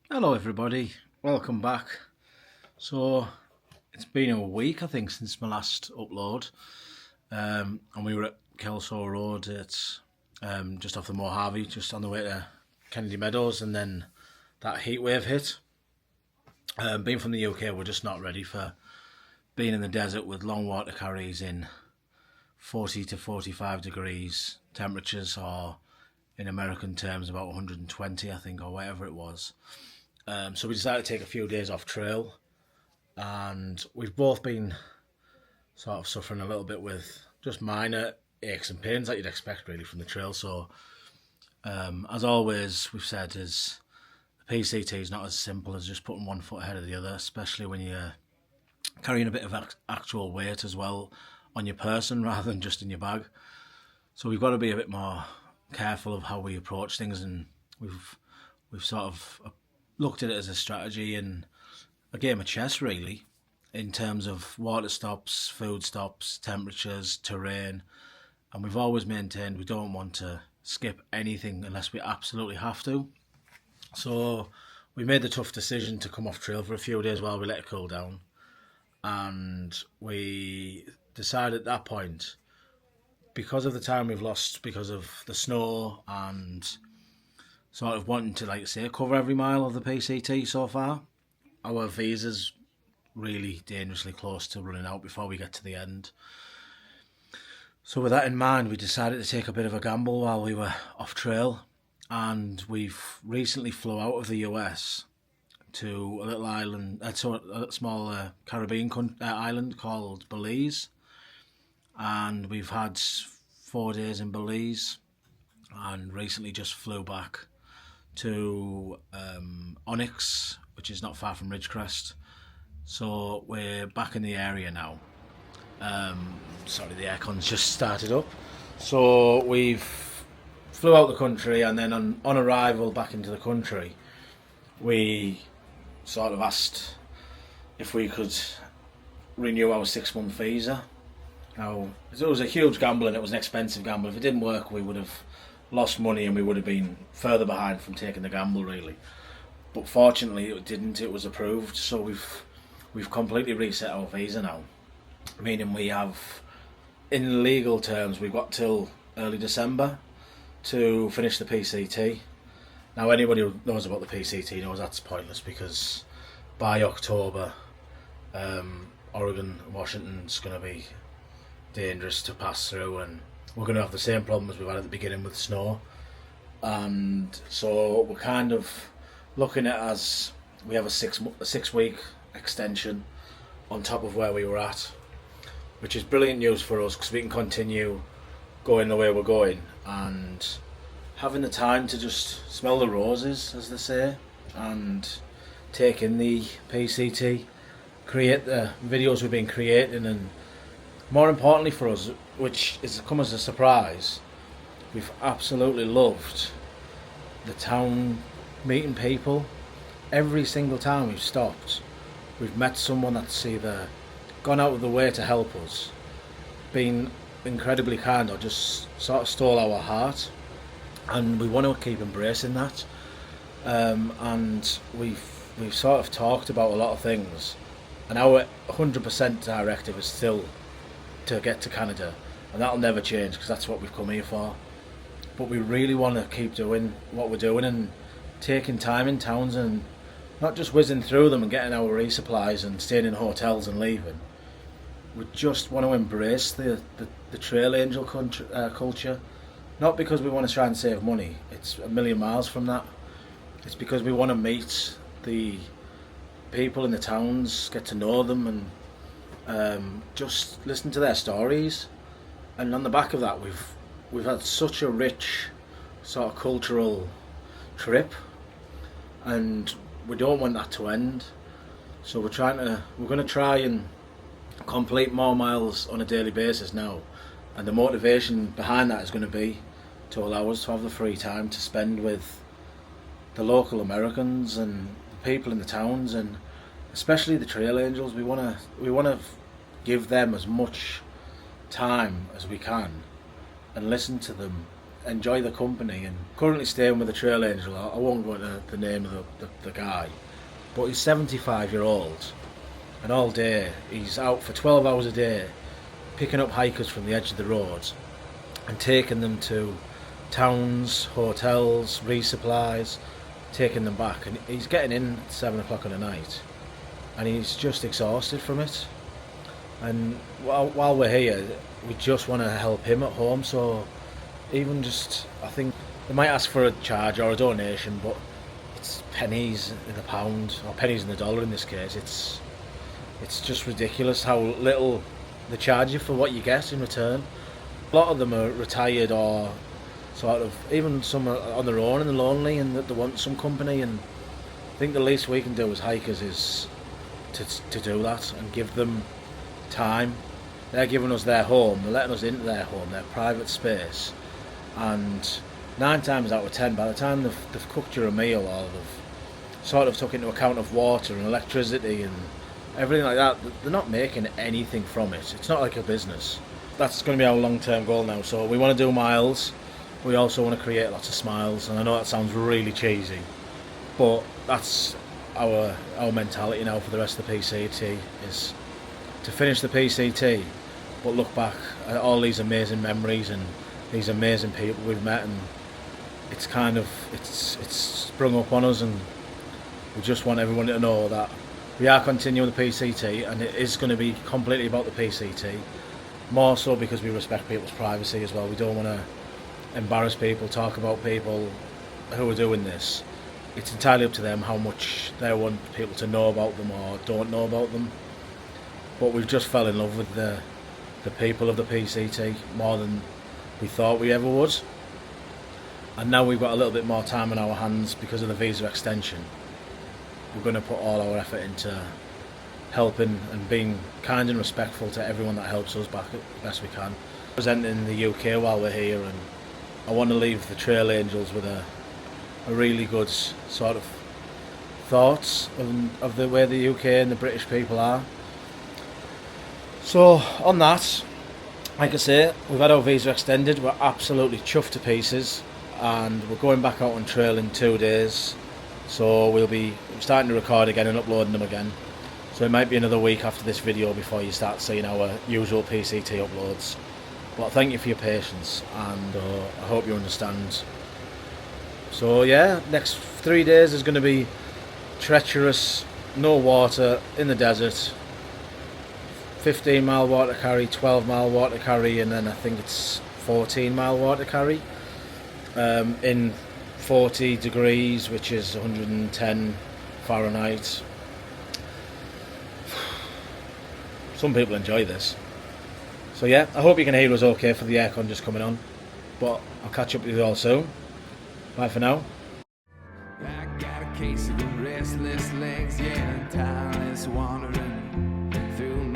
Hello everybody, welcome back. So it's been a week I think since my last upload, and we were at Kelso Road at just off the Mojave, just on the way to Kennedy Meadows, and then that heat wave hit. Being from the UK, we're just not ready for being in the desert with long water carries in 40 to 45 degrees temperatures, or in American terms about 120 I think, or whatever it was. So we decided to take a few days off trail, and we've both been sort of suffering a little bit with just minor aches and pains that you'd expect really from the trail. So as always, we've said is the PCT is not as simple as just putting one foot ahead of the other, especially when you're carrying a bit of actual weight as well on your person rather than just in your bag. So we've got to be a bit more careful of how we approach things, and we've sort of looked at it as a strategy and a game of chess really, in terms of water stops, food stops, temperatures, terrain, and we've always maintained we don't want to skip anything unless we absolutely have to. So we made the tough decision to come off trail for a few days while we let it cool down, and we decided at that point, because of the time we've lost because of the snow and sort of wanting to, like I say, cover every mile of the PCT so far, our visa's really dangerously close to running out before we get to the end. So with that in mind, we decided to take a bit of a gamble while we were off trail, and we've recently flew out of the US to a little island, to a small Caribbean island called Belize, and we've had 4 days in Belize, and recently just flew back to Onyx, which is not far from Ridgecrest. So we're back in the area now. Sorry, the aircon's just started up. So we've flew out the country, and then on arrival back into the country, we sort of asked if we could renew our 6-month visa. Now, it was a huge gamble and it was an expensive gamble. If it didn't work, we would have lost money and we would have been further behind from taking the gamble really. But fortunately it didn't, it was approved, so we've completely reset our visa now, meaning we have, in legal terms, we've got till early December to finish the PCT. Now anybody who knows about the PCT knows that's pointless, because by October Oregon and Washington's going to be dangerous to pass through, and we're going to have the same problems we've had at the beginning with snow. And so we're kind of looking at, as we have a 6-week extension on top of where we were at, which is brilliant news for us because we can continue going the way we're going and having the time to just smell the roses, as they say, and take in the PCT, create the videos we've been creating, and more importantly for us, which has come as a surprise, we've absolutely loved the town, meeting people. Every single time we've stopped, we've met someone that's either gone out of the way to help us, been incredibly kind, or just sort of stole our heart, and we want to keep embracing that. And we've sort of talked about a lot of things, and our 100% directive is still to get to Canada, and that'll never change because that's what we've come here for. But we really want to keep doing what we're doing and taking time in towns, and not just whizzing through them and getting our resupplies and staying in hotels and leaving. We just want to embrace the trail angel culture, not because we want to try and save money, it's a million miles from that. It's because we want to meet the people in the towns, get to know them, and just listen to their stories. And on the back of that, we've had such a rich sort of cultural trip, and we don't want that to end. So we're going to try and complete more miles on a daily basis now, and the motivation behind that is going to be to allow us to have the free time to spend with the local Americans and the people in the towns, and especially the trail angels. We want to give them as much time as we can and listen to them enjoy the company. And currently staying with the Trail Angel, I won't go into the name of the guy, but he's 75-year-old, and all day he's out for 12 hours a day picking up hikers from the edge of the road and taking them to towns, hotels, resupplies, taking them back. And he's getting in at 7 o'clock in the night and he's just exhausted from it. And while we're here, we just want to help him at home. So even just, I think they might ask for a charge or a donation, but it's pennies in the pound, or pennies in the dollar in this case. It's just ridiculous how little they charge you for what you get in return. A lot of them are retired, or sort of, even some are on their own and they're lonely and they want some company. And I think the least we can do as hikers is to do that and give them time. They're giving us their home, they're letting us into their home, their private space, and 9 times out of 10, by the time they've cooked you a meal, or they've sort of took into account of water and electricity and everything like that, they're not making anything from it. It's not like a business. That's going to be our long-term goal now. So we want to do miles, we also want to create lots of smiles, and I know that sounds really cheesy, but that's our mentality now for the rest of the PCT, is to finish the PCT but look back at all these amazing memories and these amazing people we've met, and it's kind of it's sprung up on us, and we just want everyone to know that we are continuing the PCT, and it is going to be completely about the PCT, more so because we respect people's privacy as well. We don't want to embarrass people, talk about people who are doing this. It's entirely up to them how much they want people to know about them or don't know about them. But we've just fell in love with the people of the PCT more than we thought we ever would. And now we've got a little bit more time on our hands because of the visa extension. We're going to put all our effort into helping and being kind and respectful to everyone that helps us back as best we can. Presenting the UK while we're here, and I want to leave the Trail Angels with a really good sort of thoughts of the way the UK and the British people are. So on that, like I say, we've had our visa extended, we're absolutely chuffed to pieces, and we're going back out on trail in 2 days. So we'll be starting to record again and uploading them again. So it might be another week after this video before you start seeing our usual PCT uploads. But thank you for your patience, and I hope you understand. So yeah, next 3 days is going to be treacherous, no water, in the desert, 15-mile water carry, 12-mile water carry, and then I think it's 14-mile water carry in 40 degrees, which is 110 Fahrenheit. Some people enjoy this. So yeah, I hope you can hear us okay for the aircon just coming on. But I'll catch up with you all soon. Bye for now. I got a case of the restless legs, yeah, and tireless wandering through